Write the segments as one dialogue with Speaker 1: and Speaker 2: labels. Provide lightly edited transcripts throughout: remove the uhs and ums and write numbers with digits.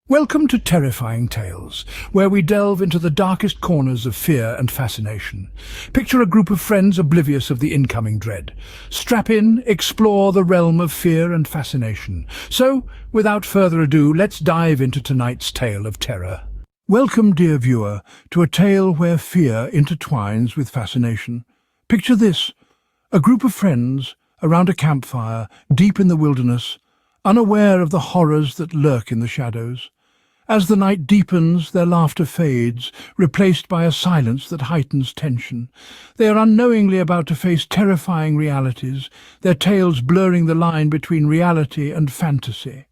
Speaker 1: Welcome to Terrifying Tales, where we delve into the darkest corners of fear and fascination. Picture a group of friends oblivious of the incoming dread. Strap in, explore the realm of fear and fascination. So, without further ado, let's dive into tonight's tale of terror. Welcome, dear viewer, to a tale where fear intertwines with fascination. Picture this: a group of friends around a campfire, deep in the wilderness, unaware of the horrors that lurk in the shadows. As the night deepens, their laughter fades, replaced by a silence that heightens tension. They are unknowingly about to face terrifying realities, their tales blurring the line between reality and fantasy.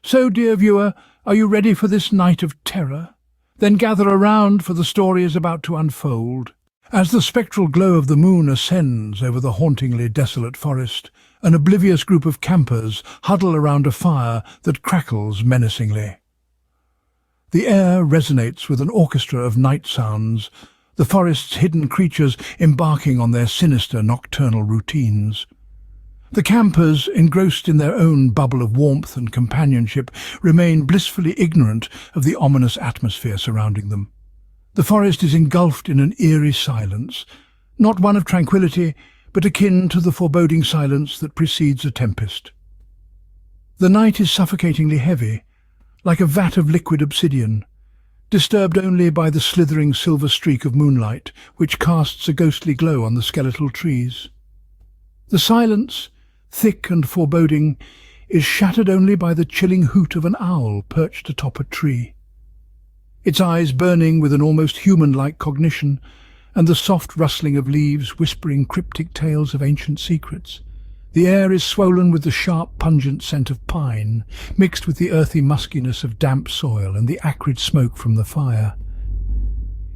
Speaker 1: So, dear viewer, are you ready for this night of terror? Then gather around, for the story is about to unfold. As the spectral glow of the moon ascends over the hauntingly desolate forest, an oblivious group of campers huddle around a fire that crackles menacingly. The air resonates with an orchestra of night sounds, the forest's hidden creatures embarking on their sinister nocturnal routines. The campers, engrossed in their own bubble of warmth and companionship, remain blissfully ignorant of the ominous atmosphere surrounding them. The forest is engulfed in an eerie silence, not one of tranquility, but akin to the foreboding silence that precedes a tempest. The night is suffocatingly heavy, like a vat of liquid obsidian, disturbed only by the slithering silver streak of moonlight which casts a ghostly glow on the skeletal trees. The silence, thick and foreboding, is shattered only by the chilling hoot of an owl perched atop a tree. Its eyes burning with an almost human-like cognition, and the soft rustling of leaves whispering cryptic tales of ancient secrets. The air is swollen with the sharp, pungent scent of pine, mixed with the earthy muskiness of damp soil and the acrid smoke from the fire.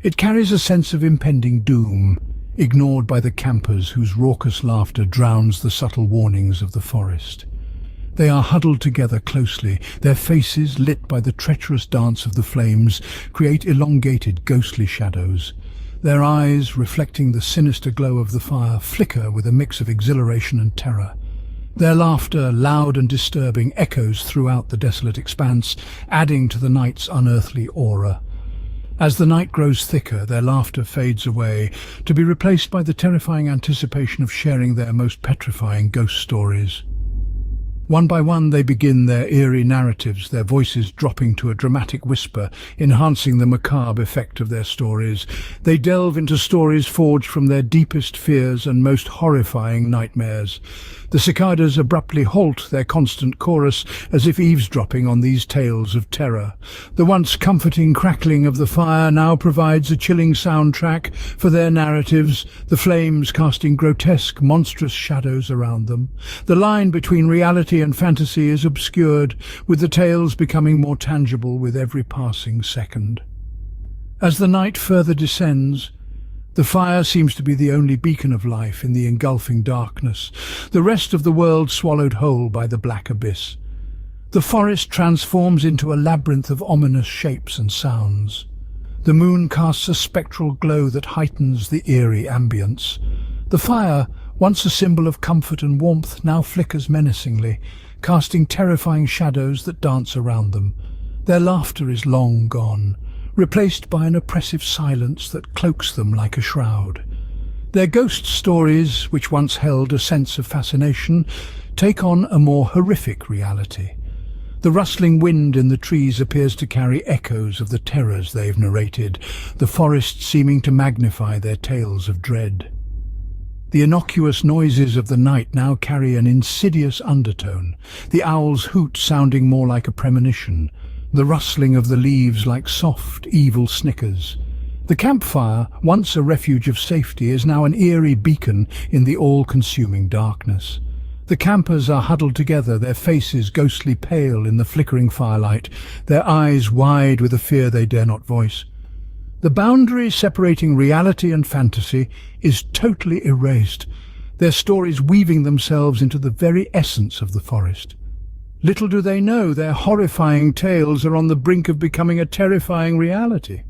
Speaker 1: It carries a sense of impending doom, ignored by the campers whose raucous laughter drowns the subtle warnings of the forest. They are huddled together closely, their faces, lit by the treacherous dance of the flames, create elongated, ghostly shadows. Their eyes, reflecting the sinister glow of the fire, flicker with a mix of exhilaration and terror. Their laughter, loud and disturbing, echoes throughout the desolate expanse, adding to the night's unearthly aura. As the night grows thicker, their laughter fades away, to be replaced by the terrifying anticipation of sharing their most petrifying ghost stories. One by one they begin their eerie narratives, their voices dropping to a dramatic whisper, enhancing the macabre effect of their stories. They delve into stories forged from their deepest fears and most horrifying nightmares. The cicadas abruptly halt their constant chorus, as if eavesdropping on these tales of terror. The once comforting crackling of the fire now provides a chilling soundtrack for their narratives, the flames casting grotesque, monstrous shadows around them. The line between reality and fantasy is obscured, with the tales becoming more tangible with every passing second. As the night further descends, the fire seems to be the only beacon of life in the engulfing darkness, the rest of the world swallowed whole by the black abyss. The forest transforms into a labyrinth of ominous shapes and sounds. The moon casts a spectral glow that heightens the eerie ambience. The fire, once a symbol of comfort and warmth, now flickers menacingly, casting terrifying shadows that dance around them. Their laughter is long gone, replaced by an oppressive silence that cloaks them like a shroud. Their ghost stories, which once held a sense of fascination, take on a more horrific reality. The rustling wind in the trees appears to carry echoes of the terrors they've narrated, the forest seeming to magnify their tales of dread. The innocuous noises of the night now carry an insidious undertone, the owl's hoot sounding more like a premonition, the rustling of the leaves like soft, evil snickers. The campfire, once a refuge of safety, is now an eerie beacon in the all-consuming darkness. The campers are huddled together, their faces ghostly pale in the flickering firelight, their eyes wide with a fear they dare not voice. The boundary separating reality and fantasy is totally erased, their stories weaving themselves into the very essence of the forest. Little do they know their horrifying tales are on the brink of becoming a terrifying reality.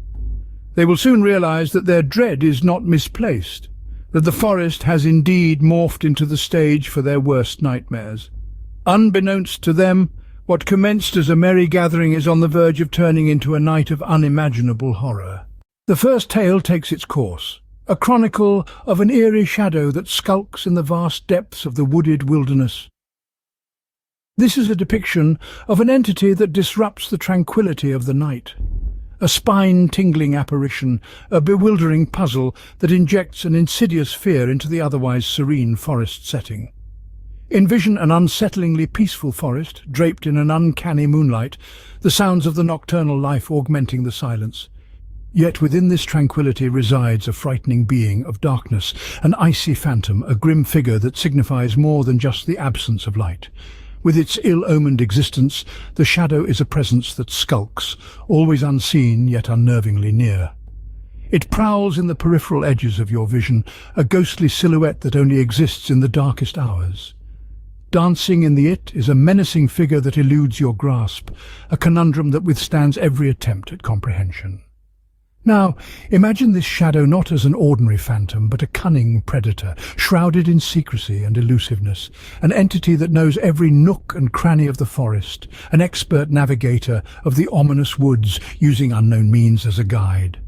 Speaker 1: They will soon realize that their dread is not misplaced, that the forest has indeed morphed into the stage for their worst nightmares. Unbeknownst to them, What commenced as a merry gathering is on the verge of turning into a night of unimaginable horror. The first tale takes its course, a chronicle of an eerie shadow that skulks in the vast depths of the wooded wilderness. This is a depiction of an entity that disrupts the tranquility of the night. A spine-tingling apparition, a bewildering puzzle that injects an insidious fear into the otherwise serene forest setting. Envision an unsettlingly peaceful forest, draped in an uncanny moonlight, the sounds of the nocturnal life augmenting the silence. Yet within this tranquility resides a frightening being of darkness, an icy phantom, a grim figure that signifies more than just the absence of light. With its ill-omened existence, the shadow is a presence that skulks, always unseen yet unnervingly near. It prowls in the peripheral edges of your vision, a ghostly silhouette that only exists in the darkest hours. Dancing in the it is a menacing figure that eludes your grasp, a conundrum that withstands every attempt at comprehension. Now, imagine this shadow not as an ordinary phantom, but a cunning predator, shrouded in secrecy and elusiveness, an entity that knows every nook and cranny of the forest, an expert navigator of the ominous woods, using unknown means as a guide.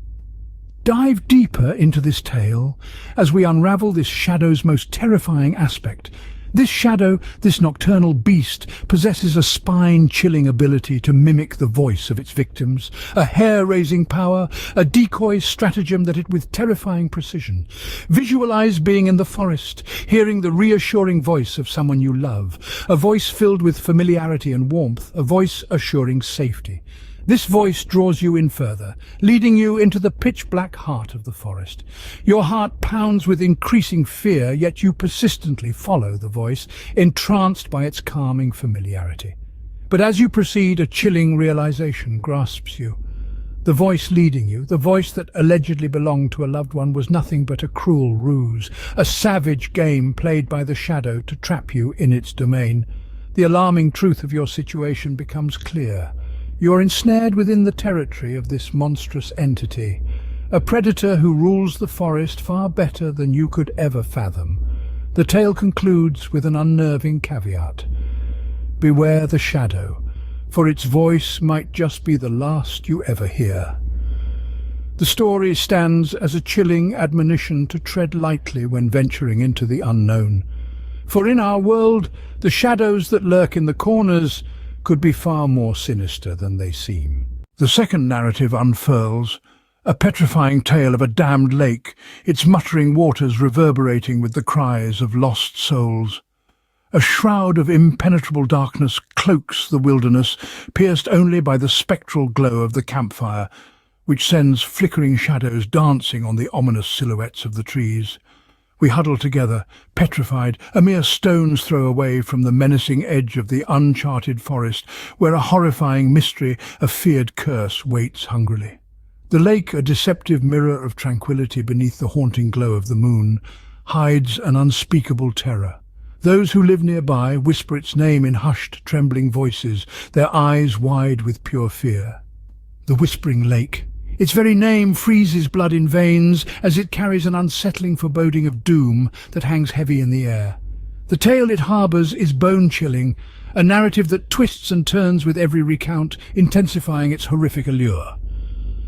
Speaker 1: Dive deeper into this tale as we unravel this shadow's most terrifying aspect. This shadow, this nocturnal beast, possesses a spine-chilling ability to mimic the voice of its victims, a hair-raising power, a decoy stratagem that it with terrifying precision. Visualize being in the forest, hearing the reassuring voice of someone you love, a voice filled with familiarity and warmth, a voice assuring safety. This voice draws you in further, leading you into the pitch-black heart of the forest. Your heart pounds with increasing fear, yet you persistently follow the voice, entranced by its calming familiarity. But as you proceed, a chilling realization grasps you. The voice leading you, the voice that allegedly belonged to a loved one, was nothing but a cruel ruse, a savage game played by the shadow to trap you in its domain. The alarming truth of your situation becomes clear. You are ensnared within the territory of this monstrous entity, a predator who rules the forest far better than you could ever fathom. The tale concludes with an unnerving caveat. Beware the shadow, for its voice might just be the last you ever hear. The story stands as a chilling admonition to tread lightly when venturing into the unknown. For in our world, the shadows that lurk in the corners could be far more sinister than they seem. The second narrative unfurls, a petrifying tale of a damned lake, its muttering waters reverberating with the cries of lost souls. A shroud of impenetrable darkness cloaks the wilderness, pierced only by the spectral glow of the campfire, which sends flickering shadows dancing on the ominous silhouettes of the trees. We huddle together, petrified, a mere stone's throw away from the menacing edge of the uncharted forest, where a horrifying mystery, a feared curse, waits hungrily. The lake, a deceptive mirror of tranquility beneath the haunting glow of the moon, hides an unspeakable terror. Those who live nearby whisper its name in hushed, trembling voices, their eyes wide with pure fear. The Whispering Lake. Its very name freezes blood in veins as it carries an unsettling foreboding of doom that hangs heavy in the air. The tale it harbours is bone-chilling, a narrative that twists and turns with every recount, intensifying its horrific allure.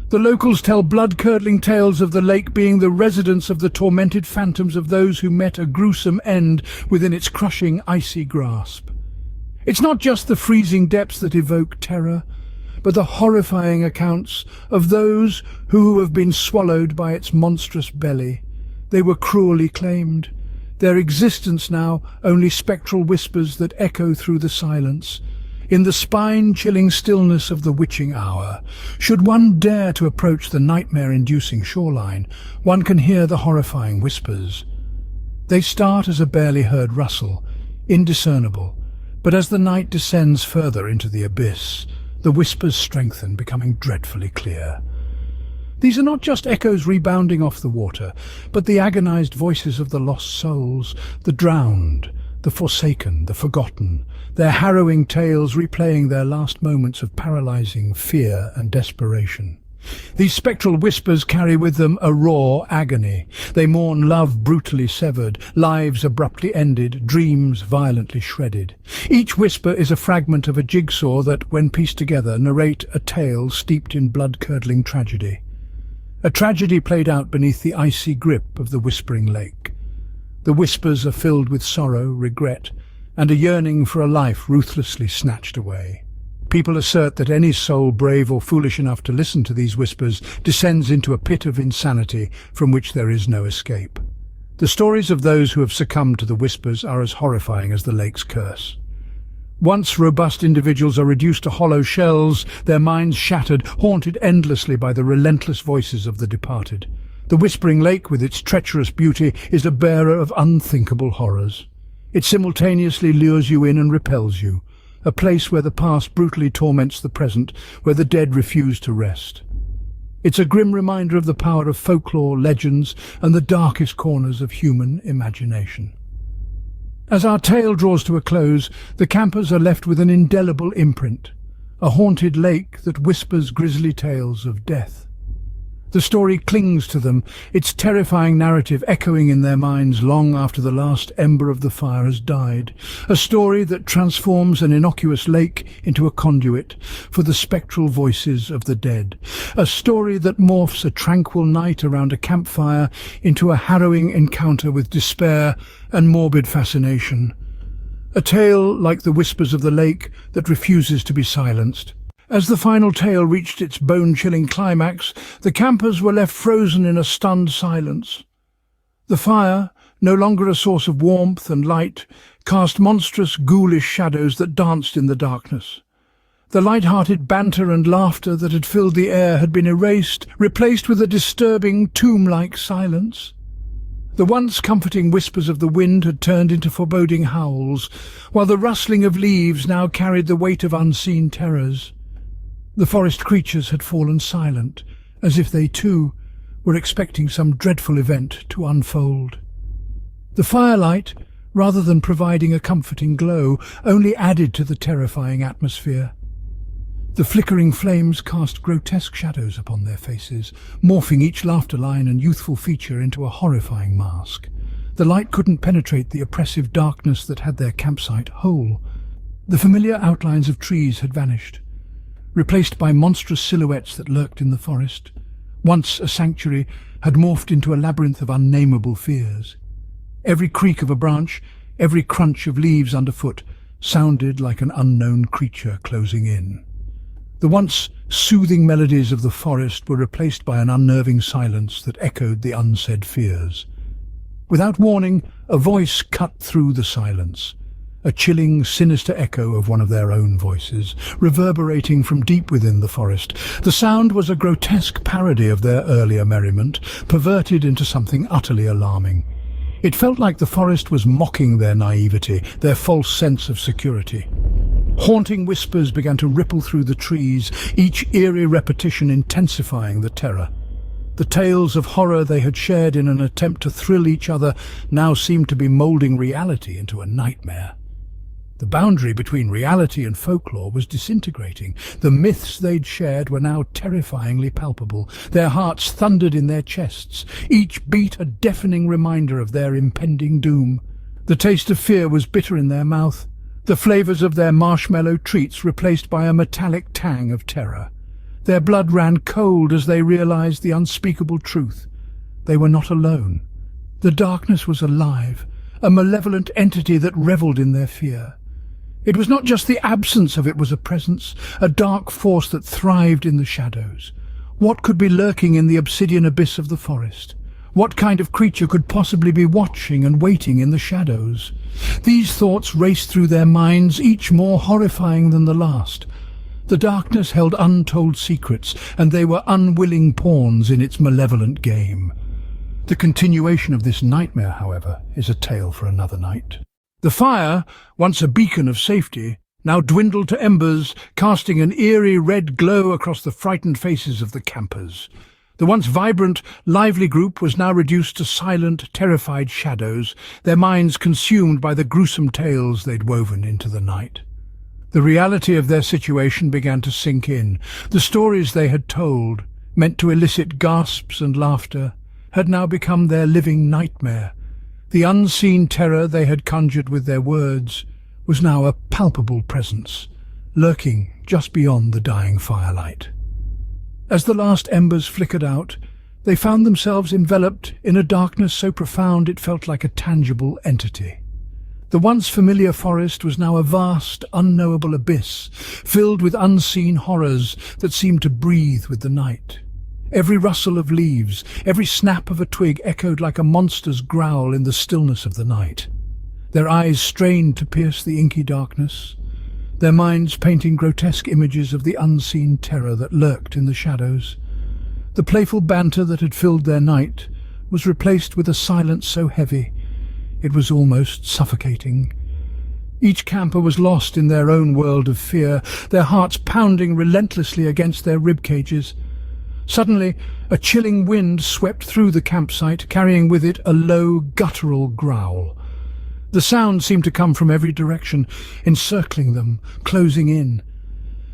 Speaker 1: The locals tell blood-curdling tales of the lake being the residence of the tormented phantoms of those who met a gruesome end within its crushing, icy grasp. It's not just the freezing depths that evoke terror, but the horrifying accounts of those who have been swallowed by its monstrous belly. They were cruelly claimed, their existence now only spectral whispers that echo through the silence. In the spine-chilling stillness of the witching hour, should one dare to approach the nightmare-inducing shoreline, one can hear the horrifying whispers. They start as a barely heard rustle, indiscernible, but as the night descends further into the abyss, the whispers strengthen, becoming dreadfully clear. These are not just echoes rebounding off the water, but the agonized voices of the lost souls, the drowned, the forsaken, the forgotten, their harrowing tales replaying their last moments of paralyzing fear and desperation. These spectral whispers carry with them a raw agony. They mourn love brutally severed, lives abruptly ended, dreams violently shredded. Each whisper is a fragment of a jigsaw that, when pieced together, narrate a tale steeped in blood-curdling tragedy. A tragedy played out beneath the icy grip of the Whispering Lake. The whispers are filled with sorrow, regret, and a yearning for a life ruthlessly snatched away. People assert that any soul brave or foolish enough to listen to these whispers descends into a pit of insanity from which there is no escape. The stories of those who have succumbed to the whispers are as horrifying as the lake's curse. Once robust individuals are reduced to hollow shells, their minds shattered, haunted endlessly by the relentless voices of the departed. The Whispering Lake, with its treacherous beauty, is a bearer of unthinkable horrors. It simultaneously lures you in and repels you, a place where the past brutally torments the present, where the dead refuse to rest. It's a grim reminder of the power of folklore, legends, and the darkest corners of human imagination. As our tale draws to a close, the campers are left with an indelible imprint, a haunted lake that whispers grisly tales of death. The story clings to them, its terrifying narrative echoing in their minds long after the last ember of the fire has died. A story that transforms an innocuous lake into a conduit for the spectral voices of the dead. A story that morphs a tranquil night around a campfire into a harrowing encounter with despair and morbid fascination. A tale like the whispers of the lake that refuses to be silenced. As the final tale reached its bone-chilling climax, the campers were left frozen in a stunned silence. The fire, no longer a source of warmth and light, cast monstrous, ghoulish shadows that danced in the darkness. The light-hearted banter and laughter that had filled the air had been erased, replaced with a disturbing, tomb-like silence. The once comforting whispers of the wind had turned into foreboding howls, while the rustling of leaves now carried the weight of unseen terrors. The forest creatures had fallen silent, as if they too were expecting some dreadful event to unfold. The firelight, rather than providing a comforting glow, only added to the terrifying atmosphere. The flickering flames cast grotesque shadows upon their faces, morphing each laughter line and youthful feature into a horrifying mask. The light couldn't penetrate the oppressive darkness that had their campsite whole. The familiar outlines of trees had vanished, replaced by monstrous silhouettes that lurked in the forest. Once a sanctuary had morphed into a labyrinth of unnameable fears. Every creak of a branch, every crunch of leaves underfoot, sounded like an unknown creature closing in. The once soothing melodies of the forest were replaced by an unnerving silence that echoed the unsaid fears. Without warning, a voice cut through the silence. A chilling, sinister echo of one of their own voices, reverberating from deep within the forest. The sound was a grotesque parody of their earlier merriment, perverted into something utterly alarming. It felt like the forest was mocking their naivety, their false sense of security. Haunting whispers began to ripple through the trees, each eerie repetition intensifying the terror. The tales of horror they had shared in an attempt to thrill each other now seemed to be moulding reality into a nightmare. The boundary between reality and folklore was disintegrating. The myths they'd shared were now terrifyingly palpable. Their hearts thundered in their chests, each beat a deafening reminder of their impending doom. The taste of fear was bitter in their mouth, the flavors of their marshmallow treats replaced by a metallic tang of terror. Their blood ran cold as they realized the unspeakable truth. They were not alone. The darkness was alive, a malevolent entity that reveled in their fear. It was not just the absence of it was a presence, a dark force that thrived in the shadows. What could be lurking in the obsidian abyss of the forest? What kind of creature could possibly be watching and waiting in the shadows? These thoughts raced through their minds, each more horrifying than the last. The darkness held untold secrets, and they were unwilling pawns in its malevolent game. The continuation of this nightmare, however, is a tale for another night. The fire, once a beacon of safety, now dwindled to embers, casting an eerie red glow across the frightened faces of the campers. The once vibrant, lively group was now reduced to silent, terrified shadows, their minds consumed by the gruesome tales they'd woven into the night. The reality of their situation began to sink in. The stories they had told, meant to elicit gasps and laughter, had now become their living nightmare. The unseen terror they had conjured with their words was now a palpable presence, lurking just beyond the dying firelight. As the last embers flickered out, they found themselves enveloped in a darkness so profound it felt like a tangible entity. The once familiar forest was now a vast, unknowable abyss, filled with unseen horrors that seemed to breathe with the night. Every rustle of leaves, every snap of a twig echoed like a monster's growl in the stillness of the night. Their eyes strained to pierce the inky darkness, their minds painting grotesque images of the unseen terror that lurked in the shadows. The playful banter that had filled their night was replaced with a silence so heavy it was almost suffocating. Each camper was lost in their own world of fear, their hearts pounding relentlessly against their rib cages. Suddenly, a chilling wind swept through the campsite, carrying with it a low, guttural growl. The sound seemed to come from every direction, encircling them, closing in.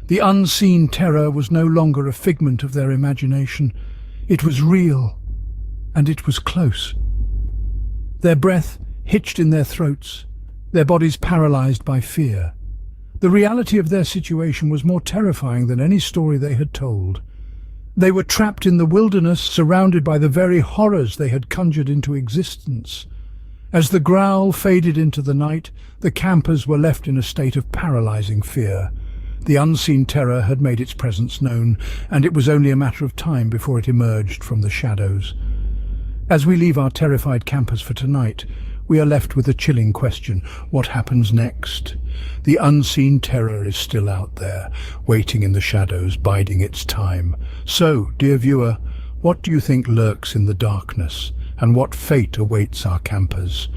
Speaker 1: The unseen terror was no longer a figment of their imagination. It was real, and it was close. Their breath hitched in their throats, their bodies paralyzed by fear. The reality of their situation was more terrifying than any story they had told. They were trapped in the wilderness, surrounded by the very horrors they had conjured into existence. As the growl faded into the night, the campers were left in a state of paralyzing fear. The unseen terror had made its presence known, and it was only a matter of time before it emerged from the shadows. As we leave our terrified campers for tonight, we are left with a chilling question: what happens next? The unseen terror is still out there, waiting in the shadows, biding its time. So, dear viewer, what do you think lurks in the darkness, and what fate awaits our campers?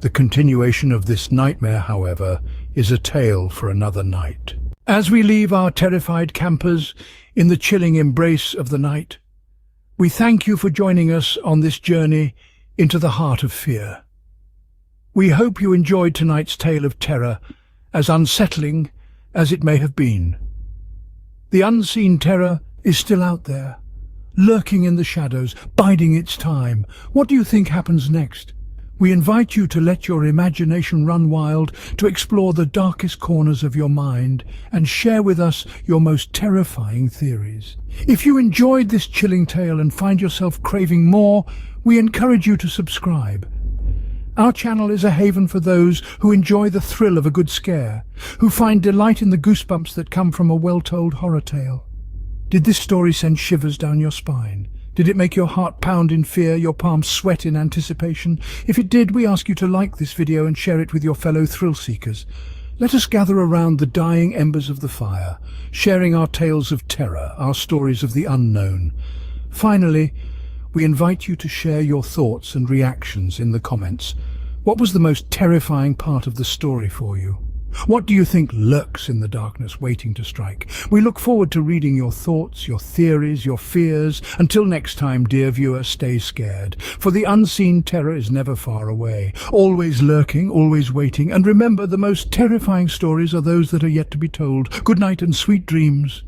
Speaker 1: The continuation of this nightmare, however, is a tale for another night. As we leave our terrified campers in the chilling embrace of the night, we thank you for joining us on this journey into the heart of fear. We hope you enjoyed tonight's tale of terror, as unsettling as it may have been. The unseen terror is still out there, lurking in the shadows, biding its time. What do you think happens next? We invite you to let your imagination run wild, to explore the darkest corners of your mind and share with us your most terrifying theories. If you enjoyed this chilling tale and find yourself craving more, we encourage you to subscribe. Our channel is a haven for those who enjoy the thrill of a good scare, who find delight in the goosebumps that come from a well-told horror tale. Did this story send shivers down your spine? Did it make your heart pound in fear, your palms sweat in anticipation? If it did, we ask you to like this video and share it with your fellow thrill-seekers. Let us gather around the dying embers of the fire, sharing our tales of terror, our stories of the unknown. Finally, we invite you to share your thoughts and reactions in the comments. What was the most terrifying part of the story for you? What do you think lurks in the darkness waiting to strike? We look forward to reading your thoughts, your theories, your fears. Until next time, dear viewer, stay scared, for the unseen terror is never far away, always lurking, always waiting. And remember, the most terrifying stories are those that are yet to be told. Good night and sweet dreams.